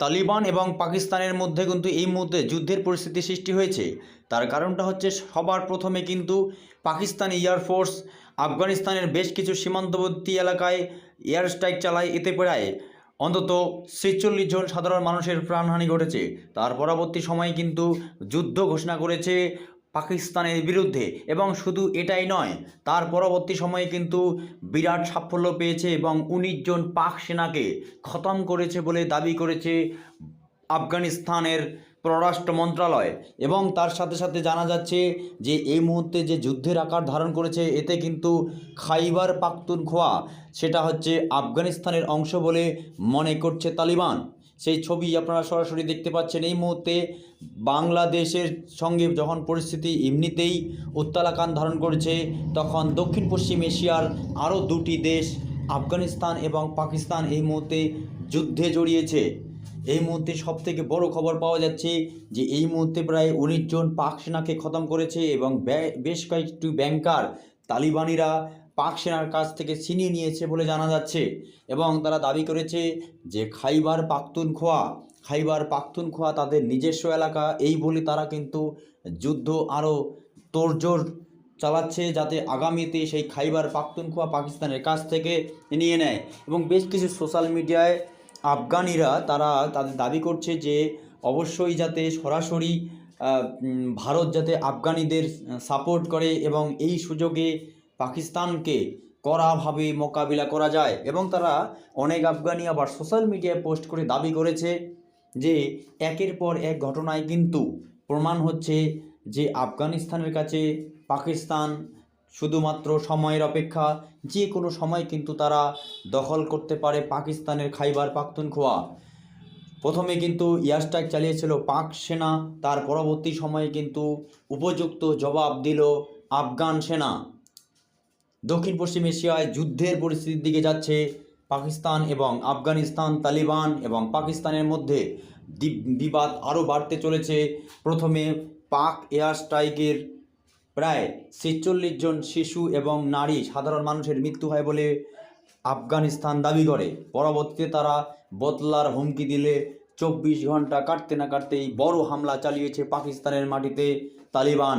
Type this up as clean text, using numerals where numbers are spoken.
তালিবান এবং পাকিস্তানের মধ্যে কিন্তু এই মুহূর্তে যুদ্ধের পরিস্থিতি সৃষ্টি হয়েছে। তার কারণটা হচ্ছে সবার প্রথমে কিন্তু পাকিস্তানি এয়ারফোর্স আফগানিস্তানের বেশ কিছু সীমান্তবর্তী এলাকায় এয়ার স্ট্রাইক চালায়। এতে প্রায় অন্তত ৪৬ জন সাধারণ মানুষের প্রাণহানি ঘটেছে। তার পরবর্তী সময়ে কিন্তু যুদ্ধ ঘোষণা করেছে পাকিস্তানের বিরুদ্ধে, এবং শুধু এটাই নয়, তার পরবর্তী সময়ে কিন্তু বিরাট সাফল্য পেয়েছে এবং ১৯ জন পাক সেনাকে খতম করেছে বলে দাবি করেছে আফগানিস্তানের পররাষ্ট্র মন্ত্রণালয়। এবং তার সাথে সাথে জানা যাচ্ছে যে এই মুহূর্তে যে যুদ্ধের আকার ধারণ করেছে, এতে কিন্তু খাইবার পাখতুনখোয়া সেটা হচ্ছে আফগানিস্তানের অংশ বলে মনে করছে তালিবান। সেই ছবি আপনারা সরাসরি দেখতে পাচ্ছেন। এই মুহূর্তে বাংলাদেশের সঙ্গে যখন পরিস্থিতি এমনিতেই উত্তালাকান ধারণ করেছে, তখন দক্ষিণ পশ্চিম এশিয়ার আরও দুটি দেশ আফগানিস্তান এবং পাকিস্তান এই মুহূর্তে যুদ্ধে জড়িয়েছে। এই মুহূর্তে সবথেকে বড় খবর পাওয়া যাচ্ছে যে এই মুহূর্তে প্রায় ১৯ জন পাক সেনাকে খতম করেছে এবং বেশ কয়েকটি ব্যাংকার তালিবানিরা পাক সেনার কাছ থেকে ছিনিয়ে নিয়েছে বলে জানা যাচ্ছে। এবং তারা দাবি করেছে যে খাইবার পাখতুনখোয়া তাদের নিজস্ব এলাকা, এই বলে তারা কিন্তু যুদ্ধ আরও তোড়জোড় চালাচ্ছে যাতে আগামীতে সেই খাইবার পাখতুনখোয়া পাকিস্তানের কাছ থেকে নিয়ে নেয়। এবং বেশ কিছু সোশ্যাল মিডিয়ায় আফগানিরা তারা তাদের দাবি করছে যে অবশ্যই যাতে সরাসরি ভারত যাতে আফগানিদের সাপোর্ট করে এবং এই সুযোগে পাকিস্তানকে কড়াভাবে মোকাবিলা করা যায়। এবং তারা অনেক আফগানি আবার সোশ্যাল মিডিয়ায় পোস্ট করে দাবি করেছে যে একের পর এক ঘটনায় কিন্তু প্রমাণ হচ্ছে যে আফগানিস্তানের কাছে পাকিস্তান শুধুমাত্র সময়ের অপেক্ষা, যে কোনো সময় কিন্তু তারা দখল করতে পারে পাকিস্তানের খাইবার পাখতুনখোয়া। প্রথমে কিন্তু এয়ার স্ট্রাইক চালিয়েছিল পাক সেনা, তার পরবর্তী সময়ে কিন্তু উপযুক্ত জবাব দিল আফগান সেনা। দক্ষিণ পশ্চিম এশিয়ায় যুদ্ধের পরিস্থিতির দিকে যাচ্ছে পাকিস্তান এবং আফগানিস্তান। তালিবান এবং পাকিস্তানের মধ্যে বিবাদ আরও বাড়তে চলেছে। প্রথমে পাক এয়ার স্ট্রাইকের প্রায় ৪৬ জন শিশু এবং নারী সাধারণ মানুষের মৃত্যু হয় বলে আফগানিস্তান দাবি করে। পরবর্তীতে তারা বদলার হুমকি দিলে ২৪ ঘন্টা কাটতে না কাটতেই বড় হামলা চালিয়েছে পাকিস্তানের মাটিতে তালিবান।